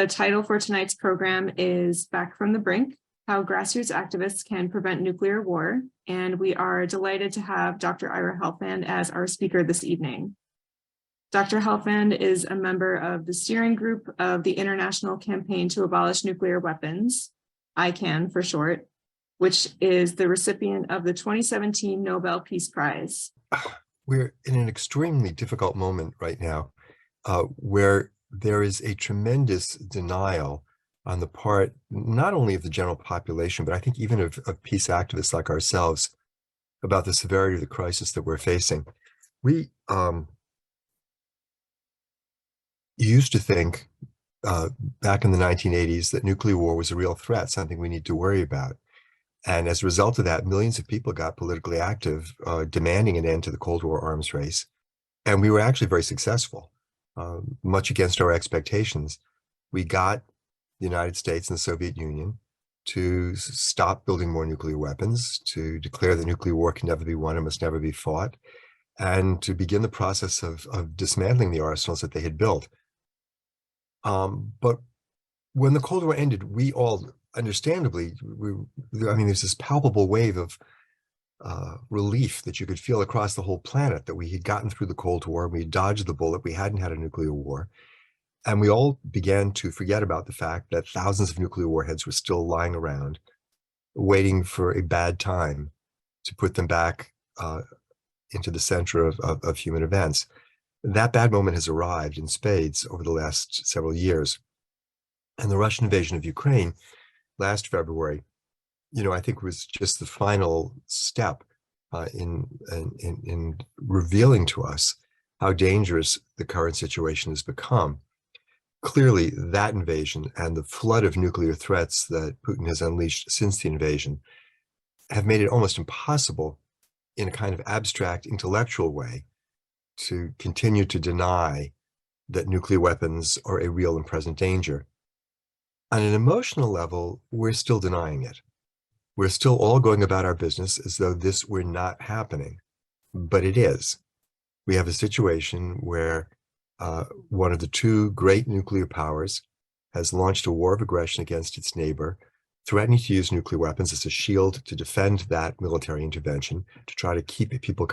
The title for tonight's program is Back from the Brink, How Grassroots Activists Can Prevent Nuclear War. And we are delighted to have Dr. Ira Helfand as our speaker this evening. Dr. Helfand is a member of the steering group of the International Campaign to Abolish Nuclear Weapons, ICAN for short, which is the recipient of the 2017 Nobel Peace Prize. We're in an extremely difficult moment right now, where there is a tremendous denial on the part, not only of the general population, but I think even of peace activists like ourselves, about the severity of the crisis that we're facing. We used to think back in the 1980s that nuclear war was a real threat, something we need to worry about. And as a result of that, millions of people got politically active, demanding an end to the Cold War arms race. And we were actually very successful, much against our expectations. We got the United States and the Soviet Union to stop building more nuclear weapons, to declare that nuclear war can never be won and must never be fought, and to begin the process of dismantling the arsenals that they had built. But when the Cold War ended, we all, understandably, there's this palpable wave of relief that you could feel across the whole planet that we had gotten through the Cold War, we had dodged the bullet, we hadn't had a nuclear war. And we all began to forget about the fact that thousands of nuclear warheads were still lying around, waiting for a bad time to put them back into the center of human events. That bad moment has arrived in spades over the last several years. And the Russian invasion of Ukraine last February, I think was just the final step in revealing to us how dangerous the current situation has become. Clearly, that invasion and the flood of nuclear threats that Putin has unleashed since the invasion have made it almost impossible, in a kind of abstract intellectual way, to continue to deny that nuclear weapons are a real and present danger. On an emotional level, we're still denying it. We're still all going about our business as though this were not happening, but it is. We have a situation where one of the two great nuclear powers has launched a war of aggression against its neighbor, threatening to use nuclear weapons as a shield to defend that military intervention, to try to keep people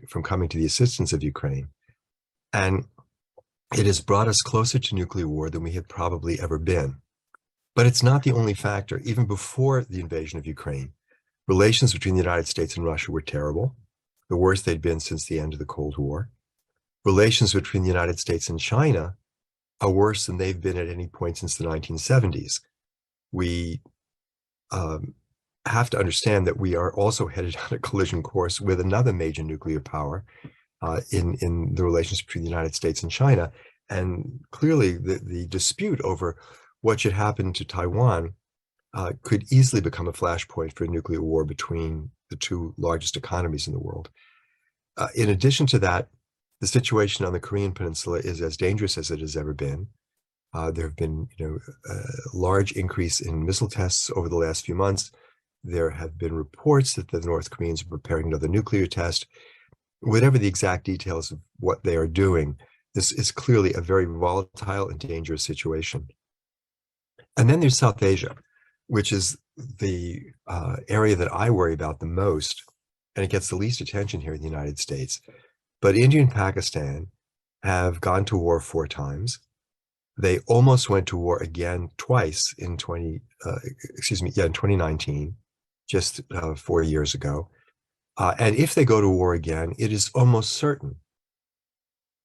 from coming to the assistance of Ukraine. And it has brought us closer to nuclear war than we had probably ever been. But it's not the only factor. Even before the invasion of Ukraine, relations between the United States and Russia were terrible, the worst they'd been since the end of the Cold War. Relations between the United States and China are worse than they've been at any point since the 1970s. We have to understand that we are also headed on a collision course with another major nuclear power in the relations between the United States and China. And clearly the dispute over what should happen to Taiwan could easily become a flashpoint for a nuclear war between the two largest economies in the world. In addition to that, the situation on the Korean Peninsula is as dangerous as it has ever been. There have been, a large increase in missile tests over the last few months. There have been reports that the North Koreans are preparing another nuclear test. Whatever the exact details of what they are doing, this is clearly a very volatile and dangerous situation. And then there's South Asia, which is the area that I worry about the most, and it gets the least attention here in the United States. But India and Pakistan have gone to war 4 times. They almost went to war again twice in 2019, just 4 years ago. And if they go to war again, it is almost certain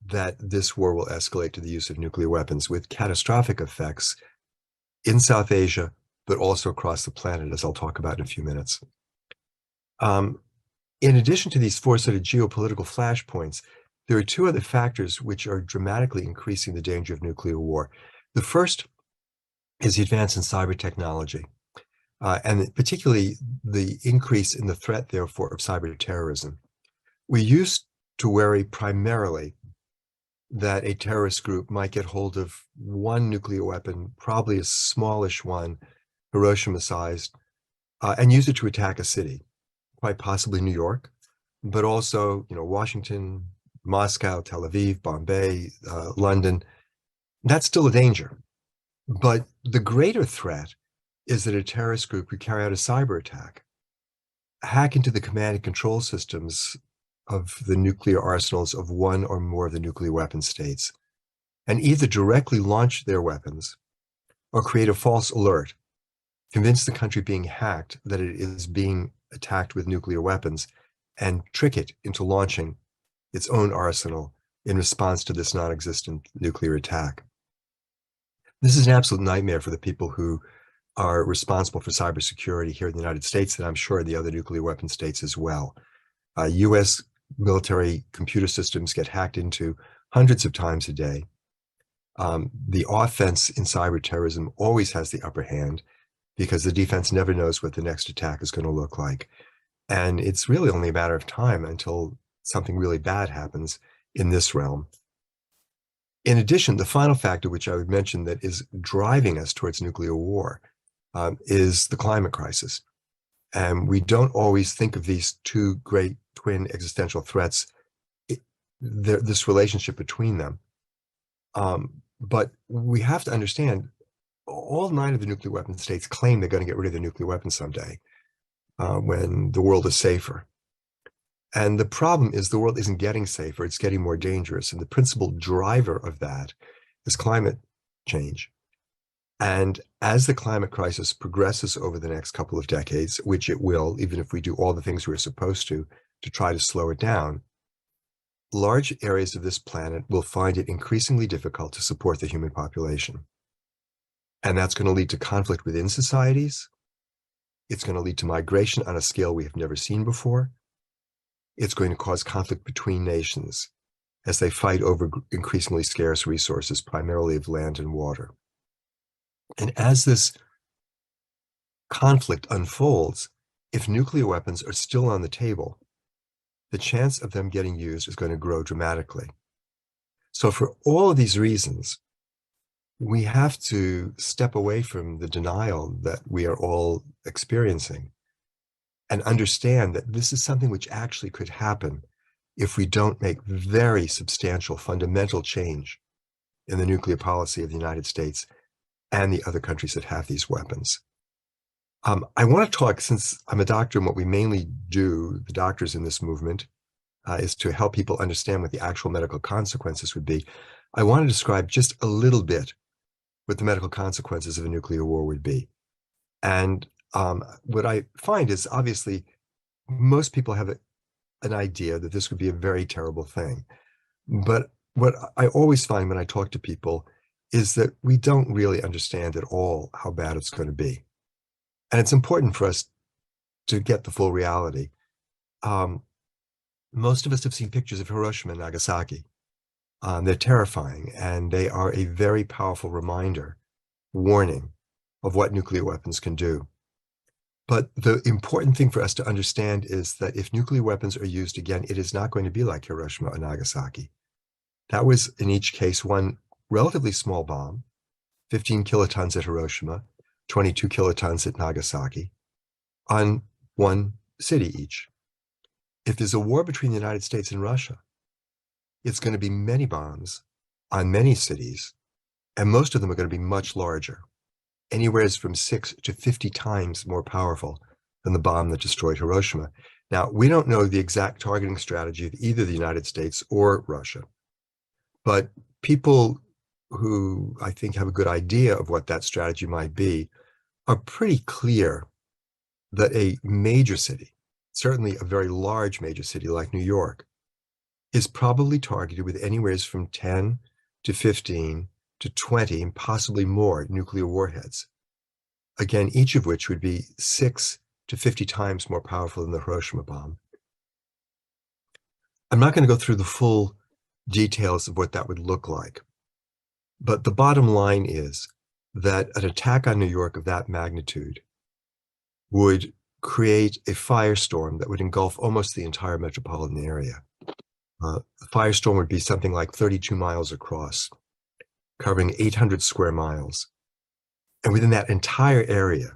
that this war will escalate to the use of nuclear weapons with catastrophic effects in South Asia, but also across the planet, as I'll talk about in a few minutes. In addition to these 4 sort of geopolitical flashpoints, there are 2 other factors which are dramatically increasing the danger of nuclear war. The first is the advance in cyber technology, and particularly the increase in the threat, therefore, of cyber terrorism. We used to worry primarily that a terrorist group might get hold of one nuclear weapon, probably a smallish one, Hiroshima-sized, and use it to attack a city, quite possibly New York, but also, Washington, Moscow, Tel Aviv, Bombay, London. That's still a danger. But the greater threat is that a terrorist group could carry out a cyber attack, hack into the command and control systems of the nuclear arsenals of one or more of the nuclear weapon states, and either directly launch their weapons or create a false alert, convince the country being hacked that it is being attacked with nuclear weapons, and trick it into launching its own arsenal in response to this non-existent nuclear attack. This is an absolute nightmare for the people who are responsible for cybersecurity here in the United States, and I'm sure in the other nuclear weapon states as well. US military computer systems get hacked into hundreds of times a day. The offense in cyber terrorism always has the upper hand because the defense never knows what the next attack is going to look like. And it's really only a matter of time until something really bad happens in this realm. In addition, the final factor, which I would mention that is driving us towards nuclear war, is the climate crisis. And we don't always think of these two great twin existential threats, this relationship between them. But we have to understand all 9 of the nuclear weapon states claim they're going to get rid of their nuclear weapons someday when the world is safer. And the problem is the world isn't getting safer, it's getting more dangerous. And the principal driver of that is climate change. And as the climate crisis progresses over the next couple of decades, which it will, even if we do all the things we're supposed to try to slow it down, large areas of this planet will find it increasingly difficult to support the human population. And that's going to lead to conflict within societies. It's going to lead to migration on a scale we have never seen before. It's going to cause conflict between nations as they fight over increasingly scarce resources, primarily of land and water. And as this conflict unfolds, if nuclear weapons are still on the table, the chance of them getting used is going to grow dramatically. So for all of these reasons, we have to step away from the denial that we are all experiencing and understand that this is something which actually could happen if we don't make very substantial fundamental change in the nuclear policy of the United States and the other countries that have these weapons. I want to talk, since I'm a doctor, and what we mainly do, the doctors in this movement, is to help people understand what the actual medical consequences would be. I want to describe just a little bit what the medical consequences of a nuclear war would be. And what I find is, obviously, most people have an idea that this would be a very terrible thing. But what I always find when I talk to people is that we don't really understand at all how bad it's going to be. And it's important for us to get the full reality. Most of us have seen pictures of Hiroshima and Nagasaki. They're terrifying, and they are a very powerful reminder, warning of what nuclear weapons can do. But the important thing for us to understand is that if nuclear weapons are used again, it is not going to be like Hiroshima or Nagasaki. That was, in each case, one relatively small bomb, 15 kilotons at Hiroshima, 22 kilotons at Nagasaki, on one city each. If there's a war between the United States and Russia, it's going to be many bombs on many cities, and most of them are going to be much larger, anywhere from 6 to 50 times more powerful than the bomb that destroyed Hiroshima. Now, we don't know the exact targeting strategy of either the United States or Russia, but people who I think have a good idea of what that strategy might be are pretty clear that a major city, certainly a very large major city like New York, is probably targeted with anywhere from 10 to 15 to 20 and possibly more nuclear warheads. Again, each of which would be 6 to 50 times more powerful than the Hiroshima bomb. I'm not going to go through the full details of what that would look like, but the bottom line is that an attack on New York of that magnitude would create a firestorm that would engulf almost the entire metropolitan area. The firestorm would be something like 32 miles across, covering 800 square miles. And within that entire area,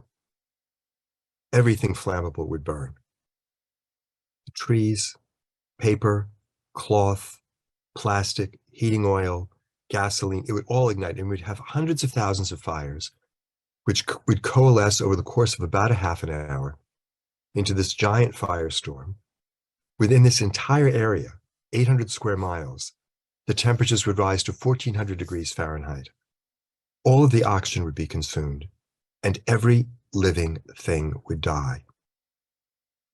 everything flammable would burn. Trees, paper, cloth, plastic, heating oil, gasoline, it would all ignite, and we'd have hundreds of thousands of fires, which would coalesce over the course of about a half an hour into this giant firestorm. Within this entire area, 800 square miles, the temperatures would rise to 1400 degrees Fahrenheit. All of the oxygen would be consumed, and every living thing would die.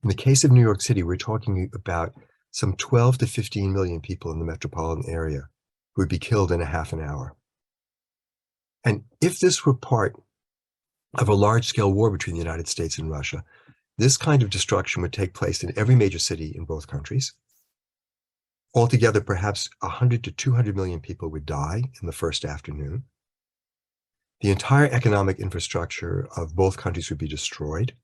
In the case of New York City, we're talking about some 12 to 15 million people in the metropolitan area who would be killed in a half an hour. And if this were part of a large-scale war between the United States and Russia, this kind of destruction would take place in every major city in both countries. Altogether, perhaps 100 to 200 million people would die in the first afternoon. The entire economic infrastructure of both countries would be destroyed.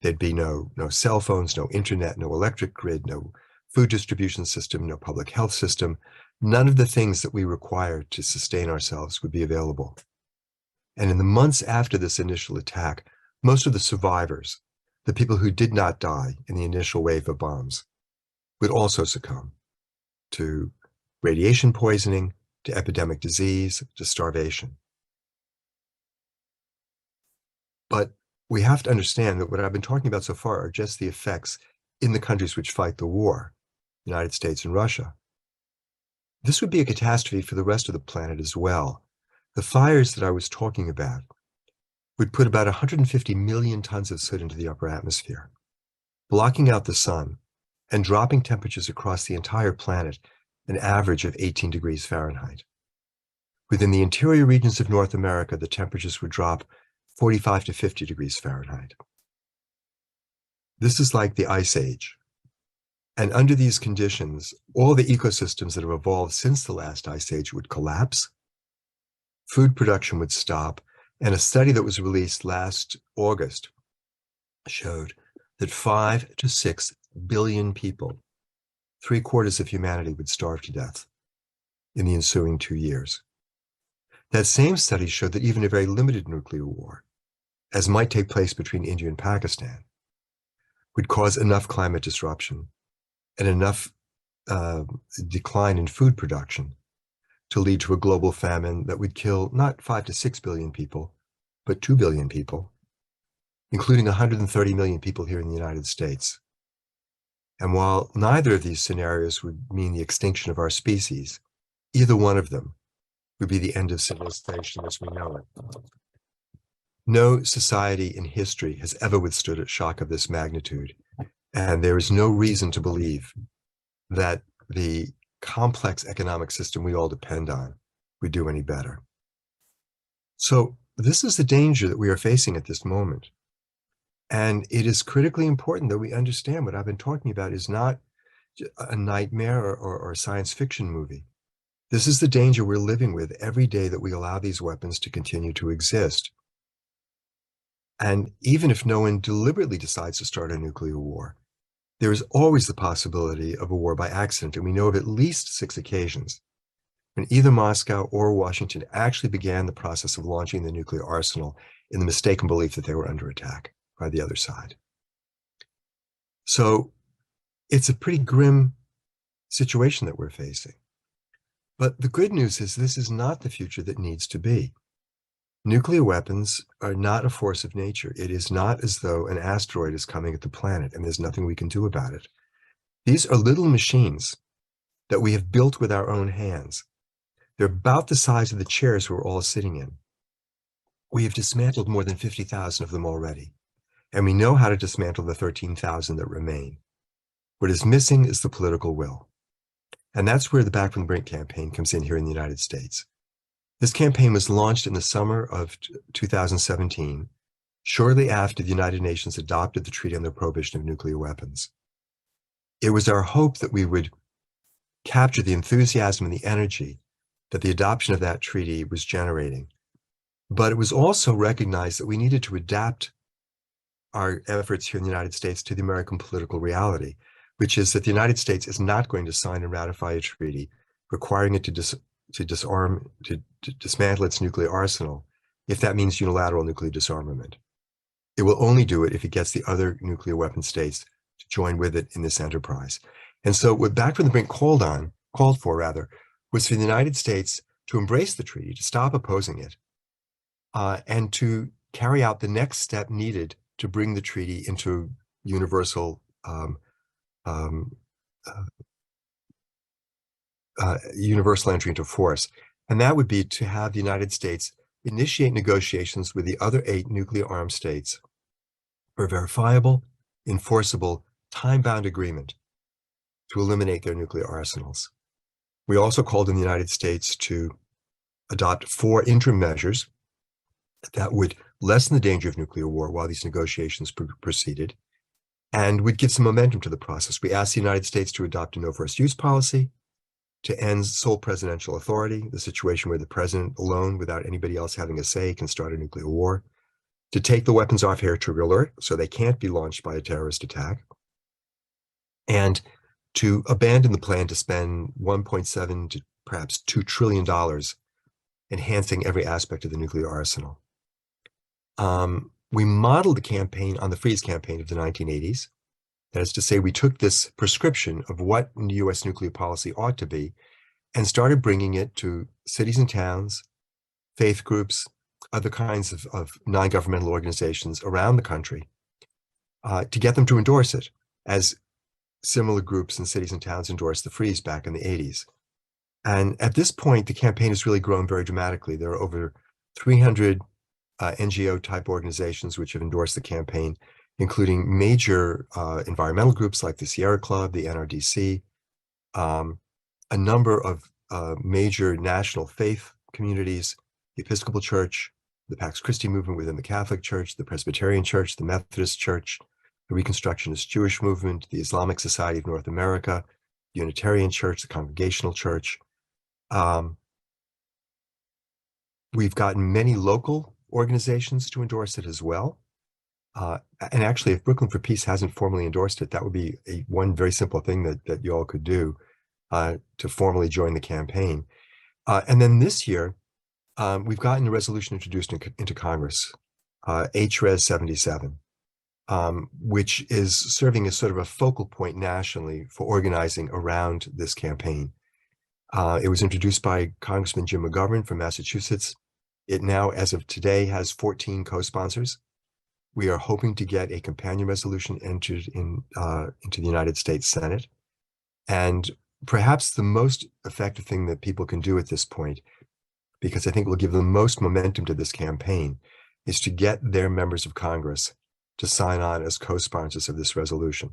There'd be no cell phones, no internet, no electric grid, no food distribution system, no public health system. None of the things that we require to sustain ourselves would be available. And in the months after this initial attack, most of the survivors, the people who did not die in the initial wave of bombs, would also succumb to radiation poisoning, to epidemic disease, to starvation. But we have to understand that what I've been talking about so far are just the effects in the countries which fight the war, the United States and Russia. This would be a catastrophe for the rest of the planet as well. The fires that I was talking about would put about 150 million tons of soot into the upper atmosphere, blocking out the sun and dropping temperatures across the entire planet an average of 18 degrees Fahrenheit. Within the interior regions of North America, the temperatures would drop 45 to 50 degrees Fahrenheit. This is like the Ice Age. And under these conditions, all the ecosystems that have evolved since the last Ice Age would collapse, food production would stop, and a study that was released last August showed that 5 to 6 billion people, 3/4 of humanity, would starve to death in the ensuing 2 years. That same study showed that even a very limited nuclear war, as might take place between India and Pakistan, would cause enough climate disruption and enough decline in food production to lead to a global famine that would kill not 5 to 6 billion people, but 2 billion people, including 130 million people here in the United States. And while neither of these scenarios would mean the extinction of our species, either one of them would be the end of civilization as we know it. No society in history has ever withstood a shock of this magnitude, and there is no reason to believe that the complex economic system we all depend on would do any better. So this is the danger that we are facing at this moment. And it is critically important that we understand what I've been talking about is not a nightmare or a science fiction movie. This is the danger we're living with every day that we allow these weapons to continue to exist. And even if no one deliberately decides to start a nuclear war, there is always the possibility of a war by accident. And we know of at least 6 occasions when either Moscow or Washington actually began the process of launching the nuclear arsenal in the mistaken belief that they were under attack by the other side. So it's a pretty grim situation that we're facing. But the good news is this is not the future that needs to be. Nuclear weapons are not a force of nature. It is not as though an asteroid is coming at the planet and there's nothing we can do about it. These are little machines that we have built with our own hands. They're about the size of the chairs we're all sitting in. We have dismantled more than 50,000 of them already, and we know how to dismantle the 13,000 that remain. What is missing is the political will. And that's where the Back from the Brink campaign comes in here in the United States. This campaign was launched in the summer of 2017, shortly after the United Nations adopted the Treaty on the Prohibition of Nuclear Weapons. It was our hope that we would capture the enthusiasm and the energy that the adoption of that treaty was generating. But it was also recognized that we needed to adapt our efforts here in the United States to the American political reality, which is that the United States is not going to sign and ratify a treaty requiring it to dismantle its nuclear arsenal if that means unilateral nuclear disarmament. It will only do it if it gets the other nuclear weapon states to join with it in this enterprise. And so what Back from the Brink called for was for the United States to embrace the treaty, to stop opposing it, and to carry out the next step needed to bring the treaty into universal universal entry into force. And that would be to have the United States initiate negotiations with the other 8 nuclear armed states for a verifiable, enforceable, time-bound agreement to eliminate their nuclear arsenals. We also called on the United States to adopt 4 interim measures that would lessen the danger of nuclear war while these negotiations proceeded and would give some momentum to the process. We asked the United States to adopt a no first use policy, to end sole presidential authority, the situation where the president alone, without anybody else having a say, can start a nuclear war, to take the weapons off air trigger alert so they can't be launched by a terrorist attack, and to abandon the plan to spend $1.7 to perhaps $2 trillion enhancing every aspect of the nuclear arsenal. We modeled the campaign on the freeze campaign of the 1980s. That is to say, we took this prescription of what U.S. nuclear policy ought to be and started bringing it to cities and towns, faith groups, other kinds of non-governmental organizations around the country to get them to endorse it, as similar groups in cities and towns endorsed the freeze back in the 80s. And at this point, the campaign has really grown very dramatically. There are over 300 NGO-type organizations which have endorsed the campaign, including major environmental groups like the Sierra Club, the NRDC, a number of major national faith communities, the Episcopal Church, the Pax Christi movement within the Catholic Church, the Presbyterian Church, the Methodist Church, the Reconstructionist Jewish movement, the Islamic Society of North America, the Unitarian Church, the Congregational Church. We've gotten many local organizations to endorse it as well. And actually, if Brooklyn for Peace hasn't formally endorsed it, that would be one very simple thing that you all could do to formally join the campaign. And then this year, we've gotten a resolution introduced into Congress, HRES 77, which is serving as sort of a focal point nationally for organizing around this campaign. It was introduced by Congressman Jim McGovern from Massachusetts. It now, as of today, has 14 co-sponsors. We are hoping to get a companion resolution entered into the United States Senate. And perhaps the most effective thing that people can do at this point, because I think will give the most momentum to this campaign, is to get their members of Congress to sign on as co-sponsors of this resolution.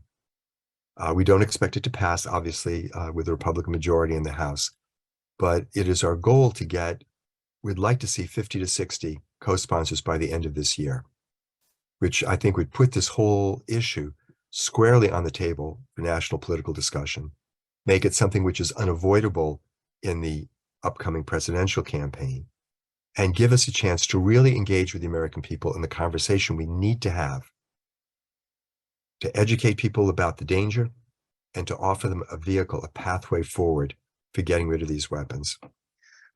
We don't expect it to pass, obviously, with a Republican majority in the House, but it is our goal to get, we'd like to see 50 to 60 co-sponsors by the end of this year, which I think would put this whole issue squarely on the table for national political discussion, make it something which is unavoidable in the upcoming presidential campaign, and give us a chance to really engage with the American people in the conversation we need to have to educate people about the danger and to offer them a vehicle, a pathway forward for getting rid of these weapons.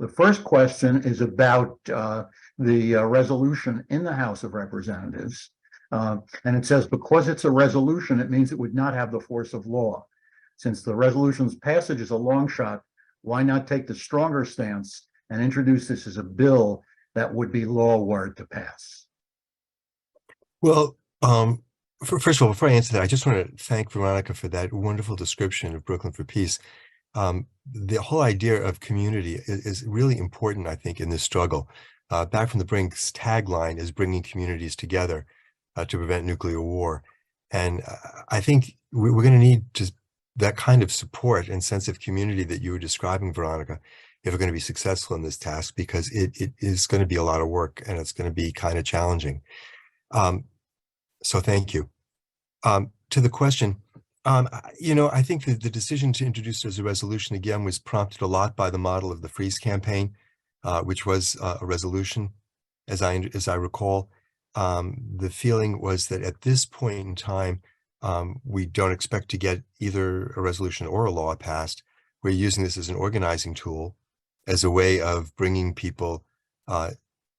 The first question is about the resolution in the House of Representatives. And it says, because it's a resolution, it means it would not have the force of law. Since the resolution's passage is a long shot, why not take the stronger stance and introduce this as a bill that would be law were it to pass? Well, first of all, before I answer that, I just want to thank Veronica for that wonderful description of Brooklyn for Peace. The whole idea of community is really important, I think, in this struggle. Back from the Brink's tagline is bringing communities together to prevent nuclear war. And I think we're going to need that kind of support and sense of community that you were describing, Veronica, if we're going to be successful in this task, because it is going to be a lot of work and it's going to be kind of challenging. So thank you. To the question, I think the decision to introduce it as a resolution, again, was prompted a lot by the model of the freeze campaign, which was a resolution, as I recall. The feeling was that at this point in time, we don't expect to get either a resolution or a law passed. We're using this as an organizing tool, as a way of bringing people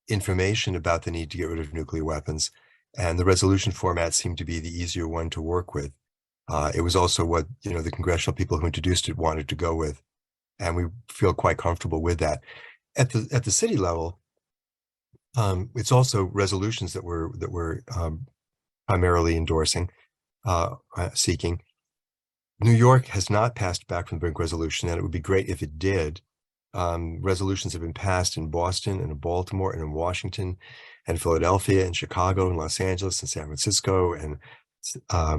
information about the need to get rid of nuclear weapons. And the resolution format seemed to be the easier one to work with. It was also what the congressional people who introduced it wanted to go with, and we feel quite comfortable with that. At the city level, it's also resolutions that we're primarily endorsing, seeking. New York has not passed back from the Brink resolution, and it would be great if it did. Resolutions have been passed in Boston and in Baltimore and in Washington and Philadelphia and Chicago and Los Angeles and San Francisco and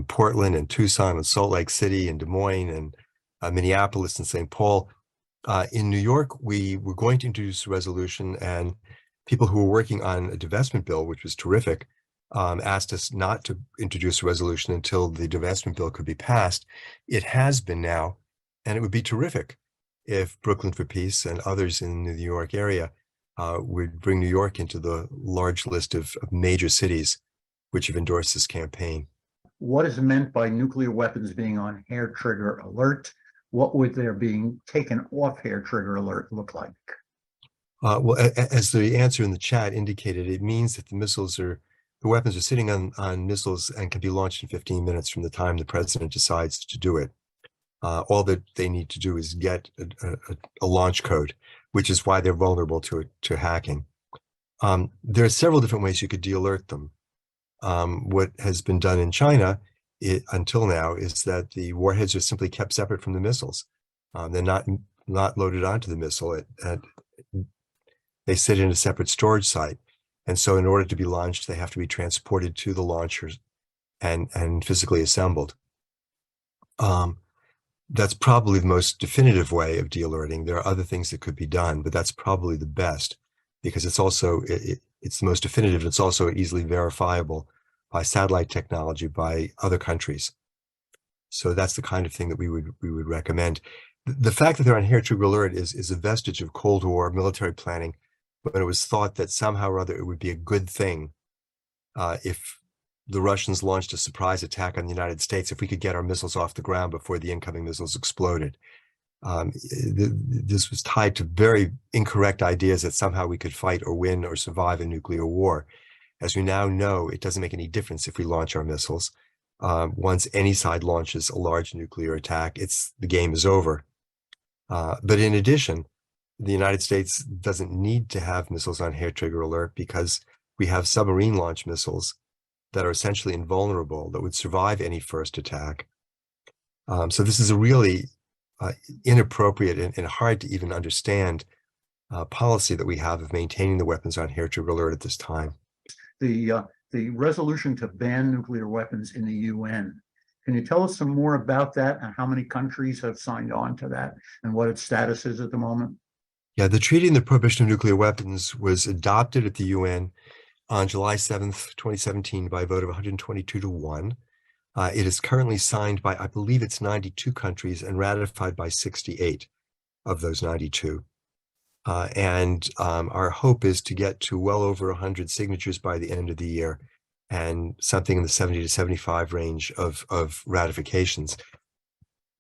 Portland and Tucson and Salt Lake City and Des Moines and Minneapolis and St. Paul. In New York, we were going to introduce a resolution, and people who were working on a divestment bill, which was terrific, asked us not to introduce a resolution until the divestment bill could be passed. It has been now, and it would be terrific if Brooklyn for Peace and others in the New York area would bring New York into the large list of major cities which have endorsed this campaign. What is meant by nuclear weapons being on hair trigger alert? What would their being taken off hair trigger alert look like? Well, as the answer in the chat indicated, it means that the weapons are sitting on missiles and can be launched in 15 minutes from the time the president decides to do it. All that they need to do is get a launch code, which is why they're vulnerable to hacking. There are several different ways you could de-alert them. What has been done in China until now is that the warheads are simply kept separate from the missiles. They're not loaded onto the missile. They sit in a separate storage site. And so in order to be launched, they have to be transported to the launchers and physically assembled. That's probably the most definitive way of de-alerting. There are other things that could be done, but that's probably the best because it's also, it's the most definitive. It's also easily verifiable by satellite technology by other countries. So that's the kind of thing that we would recommend. The fact that they're on hair trigger alert is a vestige of Cold War military planning, when it was thought that somehow or other it would be a good thing if the Russians launched a surprise attack on the United States, if we could get our missiles off the ground before the incoming missiles exploded. This was tied to very incorrect ideas that somehow we could fight or win or survive a nuclear war. As we now know, it doesn't make any difference if we launch our missiles. Once any side launches a large nuclear attack, the game is over. But in addition, the United States doesn't need to have missiles on hair trigger alert because we have submarine launch missiles that are essentially invulnerable, that would survive any first attack. So this is a really inappropriate and hard to even understand policy that we have of maintaining the weapons on hair trigger alert at this time. The resolution to ban nuclear weapons in the UN. Can you tell us some more about that and how many countries have signed on to that and what its status is at the moment? Yeah, the Treaty on the Prohibition of Nuclear Weapons was adopted at the UN on July 7th, 2017 by a vote of 122 to 1. It is currently signed by, I believe it's 92 countries and ratified by 68 of those 92. And our hope is to get to well over 100 signatures by the end of the year and something in the 70 to 75 range of ratifications.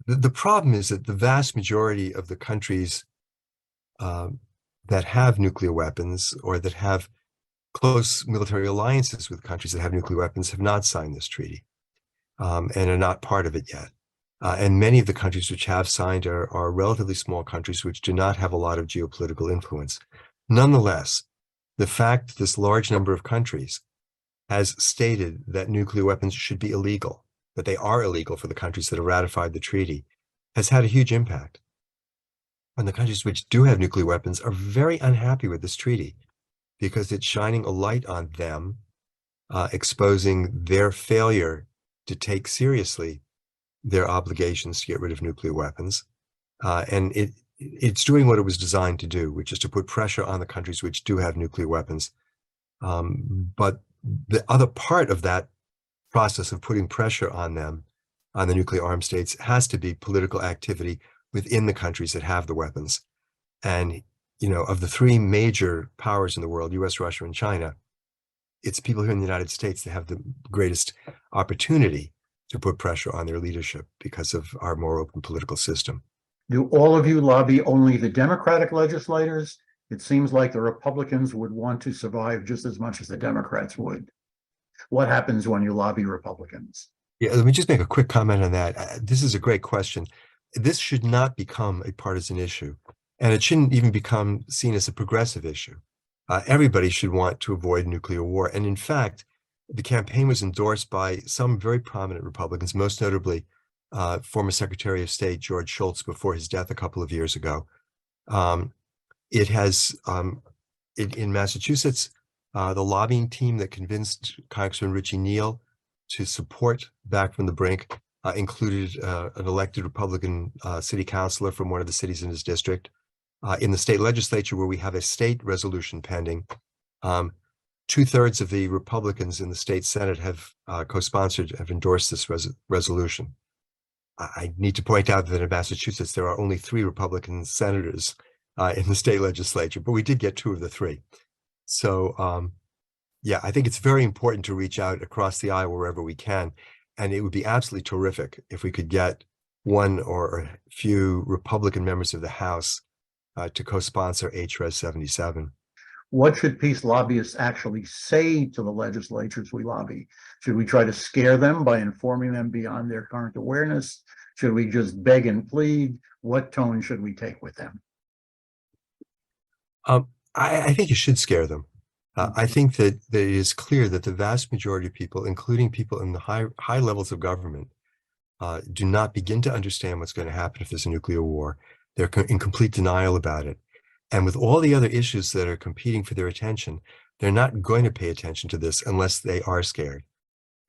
The problem is that the vast majority of the countries that have nuclear weapons or that have close military alliances with countries that have nuclear weapons have not signed this treaty and are not part of it yet. And many of the countries which have signed are relatively small countries which do not have a lot of geopolitical influence. Nonetheless, the fact that this large number of countries has stated that nuclear weapons should be illegal, that they are illegal for the countries that have ratified the treaty, has had a huge impact. And the countries which do have nuclear weapons are very unhappy with this treaty because it's shining a light on them, exposing their failure to take seriously their obligations to get rid of nuclear weapons. And it's doing what it was designed to do, which is to put pressure on the countries which do have nuclear weapons. But the other part of that process of putting pressure on them, on the nuclear armed states, has to be political activity within the countries that have the weapons. And, you know, of the three major powers in the world, US, Russia, and China, it's people here in the United States that have the greatest opportunity to put pressure on their leadership because of our more open political system. Do all of you lobby only the Democratic legislators? It seems like the Republicans would want to survive just as much as the Democrats would. What happens when you lobby Republicans? Yeah, let me just make a quick comment on that. This is a great question. This should not become a partisan issue. And it shouldn't even become seen as a progressive issue. Everybody should want to avoid nuclear war. And in fact, the campaign was endorsed by some very prominent Republicans, most notably former Secretary of State George Shultz before his death a couple of years ago. It has, in Massachusetts, the lobbying team that convinced Congressman Richie Neal to support Back from the Brink included an elected Republican city councilor from one of the cities in his district. In the state legislature, where we have a state resolution pending, 2/3 of the Republicans in the state Senate have co-sponsored, have endorsed this resolution. I need to point out that in Massachusetts, there are only 3 Republican senators in the state legislature, but we did get 2 of the 3. So, yeah, I think it's very important to reach out across the aisle wherever we can. And it would be absolutely terrific if we could get one or a few Republican members of the House to co-sponsor HRES 77. What should peace lobbyists actually say to the legislatures we lobby? Should we try to scare them by informing them beyond their current awareness? Should we just beg and plead? What tone should we take with them? I think you should scare them. I think that it is clear that the vast majority of people, including people in the high levels of government, do not begin to understand what's going to happen if there's a nuclear war. They're in complete denial about it. And with all the other issues that are competing for their attention, they're not going to pay attention to this unless they are scared.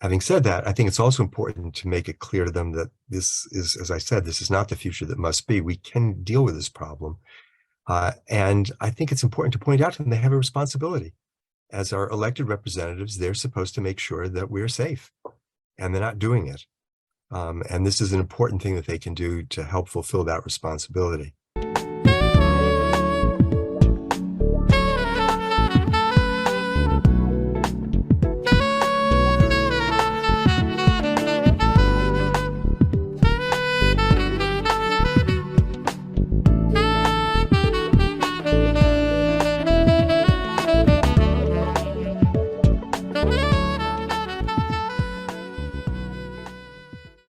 Having said that, I think it's also important to make it clear to them that this is, as I said, this is not the future that must be. We can deal with this problem. And I think it's important to point out to them they have a responsibility. As our elected representatives, they're supposed to make sure that we're safe, and they're not doing it. And this is an important thing that they can do to help fulfill that responsibility.